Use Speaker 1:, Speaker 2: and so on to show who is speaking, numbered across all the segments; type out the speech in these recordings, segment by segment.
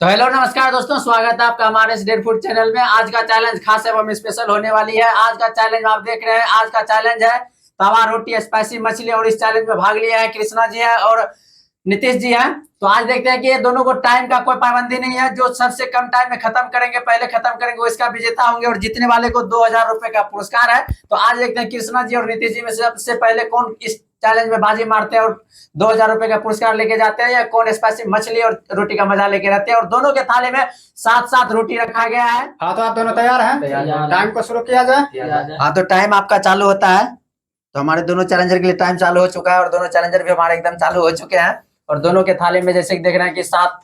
Speaker 1: तो हेलो नमस्कार दोस्तों, स्वागत है आपका हमारे इस डेड फूड चैनल में। आज का चैलेंज खास एवं स्पेशल होने वाली है। आज का चैलेंज आप देख रहे हैं, आज का चैलेंज है तवा रोटी स्पाइसी मछली। और इस चैलेंज में भाग लिया है कृष्णा जी है और नीतीश जी हैं। तो आज देखते हैं कि ये दोनों को टाइम का कोई पाबंदी नहीं है। जो सबसे कम टाइम में खत्म करेंगे, पहले खत्म करेंगे, वो इसका विजेता होंगे और जीतने वाले को 2000 रुपए का पुरस्कार है। तो आज देखते हैं कृष्णा जी और नीतीश जी में सबसे पहले कौन इस चैलेंज में बाजी मारते हैं और 2000 रुपए का पुरस्कार लेके जाते हैं, या कौन स्पाइसी मछली और रोटी का मजा लेके रहते हैं। और दोनों के थाली में 7-7 रोटी रखा गया है।
Speaker 2: हाँ, तो आप दोनों तैयार हैं? टाइम को शुरू किया जाए।
Speaker 1: हाँ, तो टाइम आपका चालू होता है। तो हमारे दोनों चैलेंजर के लिए टाइम चालू हो चुका है और दोनों चैलेंजर भी हमारे एकदम चालू हो चुके हैं। और दोनों के थाली में जैसे देख रहे हैं कि 7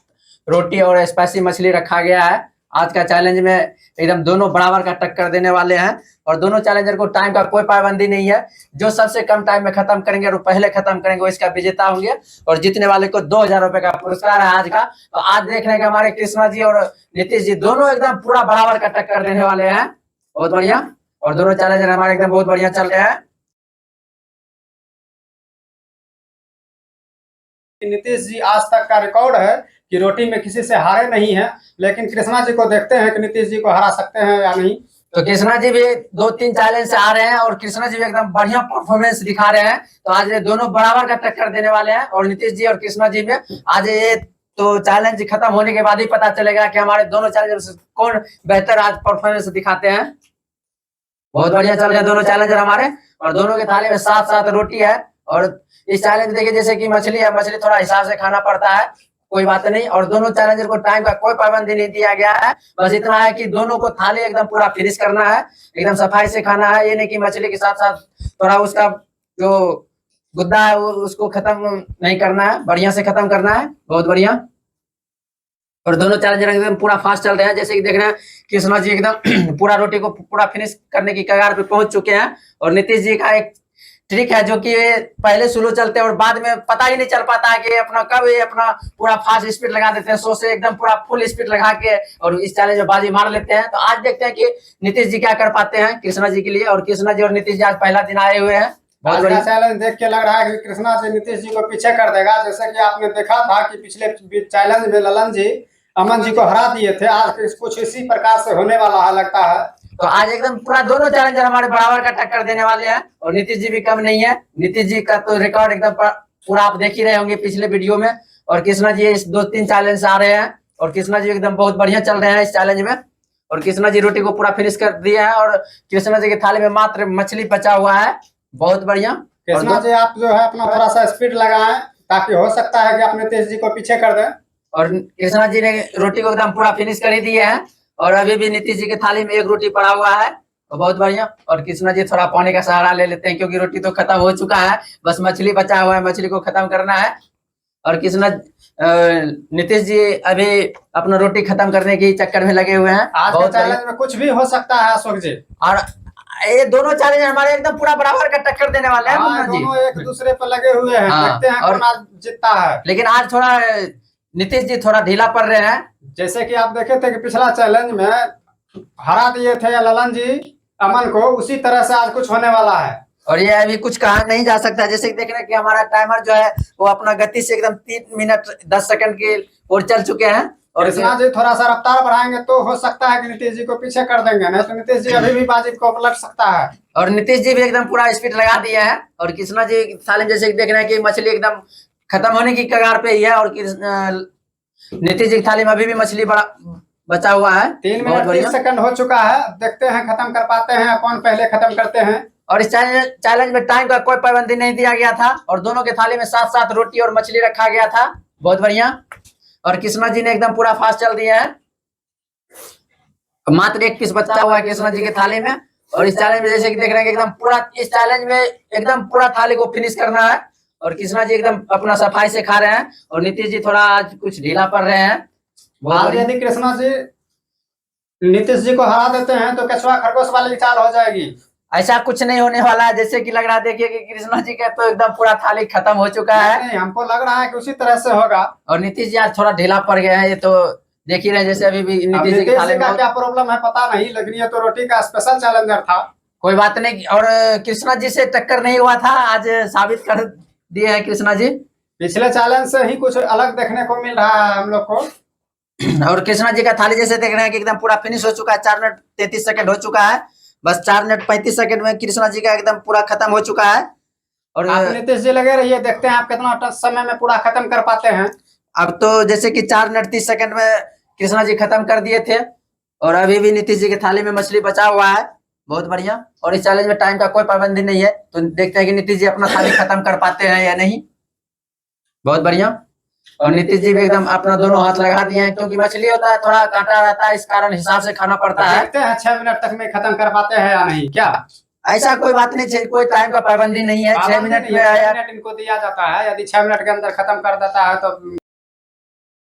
Speaker 1: रोटी और स्पाइसी मछली रखा गया है। आज का चैलेंज में एकदम दोनों बराबर का टक्कर देने वाले हैं और दोनों चैलेंजर को टाइम का कोई पाबंदी नहीं है। जो सबसे कम टाइम में खत्म करेंगे और पहले खत्म करेंगे, वो इसका विजेता होंगे और जीतने वाले को 2000 रुपए का पुरस्कार है आज का। तो आज देख रहे हैं कि हमारे कृष्णा जी और नीतीश जी दोनों एकदम पूरा बराबर का टक्कर देने वाले हैं। बहुत बढ़िया। और दोनों चैलेंजर हमारे एकदम बहुत बढ़िया चल रहे हैं।
Speaker 2: नीतीश जी आज तक का रिकॉर्ड है कि रोटी में किसी से हारे नहीं है, लेकिन कृष्णा जी को देखते हैं कि नीतीश जी को हरा सकते हैं या नहीं।
Speaker 1: तो कृष्णा जी भी 2-3 चैलेंज से आ रहे हैं और कृष्णा जी भी एकदम बढ़िया परफॉर्मेंस दिखा रहे हैं। तो आज ये दोनों बराबर का टक्कर देने वाले हैं और नीतीश जी और कृष्णा जी में आज ये तो चैलेंज खत्म होने के बाद ही पता चलेगा कि हमारे दोनों चैलेंजर कौन बेहतर आज परफॉर्मेंस दिखाते हैं। बहुत बढ़िया चल रहे हैं दोनों चैलेंजर हमारे। और दोनों के थाली में 7-7 रोटी है। और इस चैलेंज देखिए जैसे कि मछली है, मछली थोड़ा हिसाब से खाना पड़ता है, कोई बात नहीं। और दोनों चैलेंजर को टाइम का कोई पाबंदी नहीं दिया गया है। बस इतना है कि दोनों को थाली एकदम पूरा फिनिश करना है, एकदम सफाई से खाना है। ये नहीं कि मछली के साथ साथ थोड़ा उसका जो गुद्दा है वो उसको खत्म नहीं करना है, बढ़िया से खत्म करना है। बहुत बढ़िया। और दोनों चैलेंजर एकदम पूरा फास्ट चल रहे हैं। जैसे कि देख रहे हैं कृष्णा जी एकदम पूरा रोटी को पूरा फिनिश करने की कगार पे पहुंच चुके हैं। और नीतीश जी का एक ट्रिक है जो कि पहले स्लो चलते हैं और बाद में पता ही नहीं चल पाता है कि अपना कब ये अपना पूरा फास्ट स्पीड लगा देते हैं। 100 से एकदम पूरा फुल स्पीड लगा के और इस चैलेंज में बाजी मार लेते हैं। तो आज देखते हैं कि नीतीश जी क्या कर पाते हैं कृष्णा जी के लिए। और कृष्णा जी और नीतीश जी आज पहला दिन आए हुए हैं।
Speaker 2: बहुत बढ़िया चैलेंज देख के लग रहा है कि कृष्णा जी नीतीश जी को पीछे कर देगा। जैसे कि आपने देखा था कि पिछले चैलेंज में ललन जी अमन जी को हरा दिए थे। आज कुछ इसी प्रकार से होने वाला है लगता है।
Speaker 1: तो आज एकदम पूरा दोनों चैलेंजर हमारे बराबर का टक्कर देने वाले हैं और नीतीश जी भी कम नहीं है। नीतीश जी का तो रिकॉर्ड एकदम पूरा आप देख ही रहे होंगे पिछले वीडियो में। और कृष्णा जी इस 2-3 चैलेंज से आ रहे हैं और कृष्णा जी एकदम बहुत बढ़िया चल रहे हैं इस चैलेंज में। और कृष्णा जी रोटी को पूरा फिनिश कर दिया है और कृष्णा जी के थाली में मात्र मछली बचा हुआ है। बहुत बढ़िया।
Speaker 2: कृष्णा जी आप जो है अपना थोड़ा सा स्पीड लगाएं, ताकि हो सकता है कि आप नीतीश जी को पीछे कर दें।
Speaker 1: और कृष्णा जी ने रोटी को एकदम पूरा फिनिश कर ही दिया है और अभी भी नीतीश जी के थाली में एक रोटी पड़ा हुआ है। तो बहुत बढ़िया। और कृष्णा जी थोड़ा पानी का सहारा ले लेते हैं क्योंकि रोटी तो खत्म हो चुका है, बस मछली बचा हुआ है, मछली को खत्म करना है। और कृष्णा नीतीश जी अभी अपना रोटी खत्म करने के चक्कर में लगे हुए हैं।
Speaker 2: आज के चैलेंज में कुछ भी हो सकता है अशोक जी।
Speaker 1: और ये दोनों चैलेंज हमारे एकदम पूरा बराबर का टक्कर देने वाले हैं।
Speaker 2: दोनों एक दूसरे पर लगे हुए हैं। देखते हैं कौन आज जीतता है।
Speaker 1: लेकिन आज थोड़ा नीतीश जी थोड़ा ढीला पड़ रहे हैं।
Speaker 2: जैसे कि आप देखे थे कि पिछला चैलेंज में हरा दिए थे ललन जी अमन को, उसी तरह से आज कुछ होने वाला है।
Speaker 1: और ये अभी कुछ कहा नहीं जा सकता। जैसे देख रहे हैं कि हमारा टाइमर जो है वो अपना गति से एकदम 3 मिनट 10 सेकंड की ओर चल चुके हैं। और
Speaker 2: कृष्णा जी थोड़ा सा रफ्तार बढ़ाएंगे तो हो सकता है कि नीतीश जी को पीछे कर देंगे, नहीं तो नीतीश जी अभी भी बाजी को पलट सकता है। और
Speaker 1: नीतीश जी भी एकदम पूरा स्पीड लगा दिए हैं। और कृष्णा जी साले जैसे देख रहे हैं कि मछली एकदम खत्म होने की कगार पे ही है। और नीतीश जी की थाली में अभी भी मछली बचा हुआ है।
Speaker 2: 3 मिनट 30 सेकंड हो चुका है। देखते हैं खत्म कर पाते हैं, कौन पहले खत्म करते हैं।
Speaker 1: और इस चैलेंज में टाइम का कोई पाबंदी नहीं दिया गया था और दोनों के थाली में 7-7 रोटी और मछली रखा गया था। बहुत बढ़िया। और कृष्णा जी ने एकदम पूरा फास्ट चल दिया है। मात्र 1 पीस बचा हुआ है कृष्णा जी के थाली में। और इस चैलेंज में जैसे कि देख रहे हैं कि एकदम पूरा इस चैलेंज में एकदम पूरा थाली को फिनिश करना है। और कृष्णा जी एकदम अपना सफाई से खा रहे हैं और नीतीश जी थोड़ा आज कुछ ढीला पड़ रहे हैं।
Speaker 2: यदि कृष्णा जी नीतीश जी को हरा देते हैं तो कछुआ खरगोश वाली चाल हो जाएगी।
Speaker 1: ऐसा कुछ नहीं होने वाला है। जैसे कि लग रहा है देखिए कि कृष्णा जी का तो एकदम पूरा थाली खत्म हो चुका है।
Speaker 2: नहीं, हमको लग रहा है कि उसी तरह से होगा।
Speaker 1: और नीतीश जी आज थोड़ा ढीला पड़ गए हैं। ये तो देख ही रहे हैं जैसे अभी भी नीतीश जी के थाली
Speaker 2: का क्या प्रॉब्लम है पता नहीं, लेकिन ये तो रोटी का स्पेशल चैलेंजर था।
Speaker 1: कोई बात नहीं। और कृष्णा जी से टक्कर नहीं हुआ था, आज साबित कर दिए हैं कृष्णा जी।
Speaker 2: पिछले चैलेंज से ही कुछ अलग देखने को मिल रहा है हम लोग को।
Speaker 1: और कृष्णा जी का थाली जैसे देख रहे हैं कि एकदम पूरा फिनिश हो चुका है। 4 मिनट 33 सेकंड हो चुका है। बस 4 मिनट 35 सेकंड में कृष्णा जी का एकदम पूरा खत्म हो चुका है। और
Speaker 2: आप नीतीश जी लगे रहिए, देखते हैं आप कितना समय में पूरा खत्म कर पाते हैं।
Speaker 1: अब तो जैसे कि 4 मिनट 30 सेकंड में कृष्णा जी खत्म कर दिए थे और अभी भी नीतीश जी के थाली में मछली बचा हुआ है। बहुत बढ़िया। और इस चैलेंज में टाइम का कोई पाबंदी नहीं है, तो देखते हैं कि नीतीश जी अपना थाली खत्म कर पाते हैं या नहीं। बहुत बढ़िया। और नीतीश जी भी एकदम अपना दोनों हाथ लगा दिए हैं, क्योंकि मछली होता है थोड़ा कांटा रहता है, इस कारण हिसाब से खाना पड़ता है।
Speaker 2: देखते हैं 6 मिनट तक में खत्म कर पाते हैं या नहीं। क्या
Speaker 1: ऐसा कोई बात नहीं, कोई टाइम का पाबंदी नहीं है। 6 मिनट में
Speaker 2: 6 मिनट इनको दिया जाता है, यदि 6 मिनट के अंदर खत्म कर देता है तो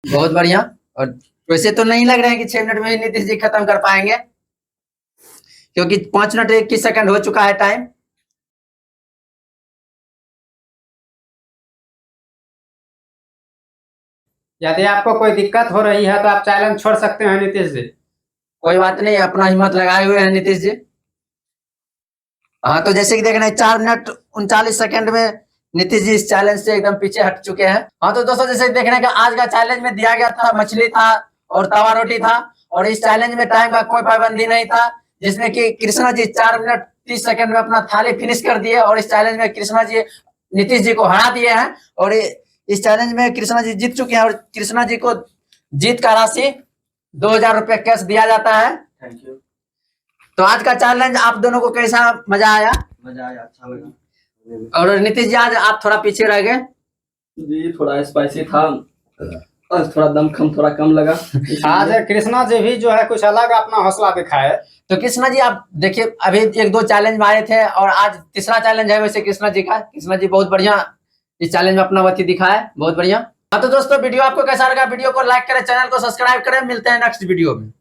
Speaker 1: बहुत बढ़िया। और वैसे तो नहीं लग रहा है कि 6 मिनट में ही नीतीश जी खत्म कर पाएंगे, क्योंकि 5 मिनट 21 सेकंड हो चुका है टाइम।
Speaker 2: यदि आपको कोई दिक्कत हो रही है तो आप चैलेंज छोड़ सकते हैं नीतीश जी।
Speaker 1: कोई बात नहीं, अपना हिम्मत लगाए हुए हैं नीतीश जी। हाँ, तो जैसे कि देख रहे हैं 4 मिनट 39 सेकंड में नीतीश जी इस चैलेंज से एकदम पीछे हट चुके हैं। हाँ, तो दोस्तों जैसे देख रहे हैं कि आज का चैलेंज में दिया गया था मछली था और तवा रोटी था, और इस चैलेंज में टाइम का कोई पाबंदी नहीं था, जिसमें कि कृष्णा जी 4 मिनट 30 सेकंड में अपना थाली फिनिश कर दिए। और इस चैलेंज में कृष्णा जी नीतीश जी को हरा दिए हैं और इस चैलेंज में कृष्णा जी जीत चुके हैं। और कृष्णा जी को जीत का राशि 2000 रुपये कैश दिया जाता है।
Speaker 3: Thank you.
Speaker 1: तो आज का चैलेंज आप दोनों को कैसा मजा आया?
Speaker 3: मजा आया, अच्छा लगा।
Speaker 1: और नीतीश जी आज आप थोड़ा पीछे रह गए
Speaker 3: जी, थोड़ा स्पाइसी था और थोड़ा दमखम थोड़ा कम लगा।
Speaker 2: आज कृष्णा जी भी जो है कुछ अलग अपना हौसला दिखाए।
Speaker 1: तो कृष्णा जी आप देखिए, अभी 1-2 चैलेंज आए थे और आज तीसरा चैलेंज है वैसे कृष्णा जी का। कृष्णा जी बहुत बढ़िया इस चैलेंज में अपना वती दिखाया, बहुत बढ़िया। हाँ, तो दोस्तों वीडियो आपको कैसा लगा? वीडियो को लाइक करें, चैनल को सब्सक्राइब करें। मिलते हैं नेक्स्ट वीडियो में।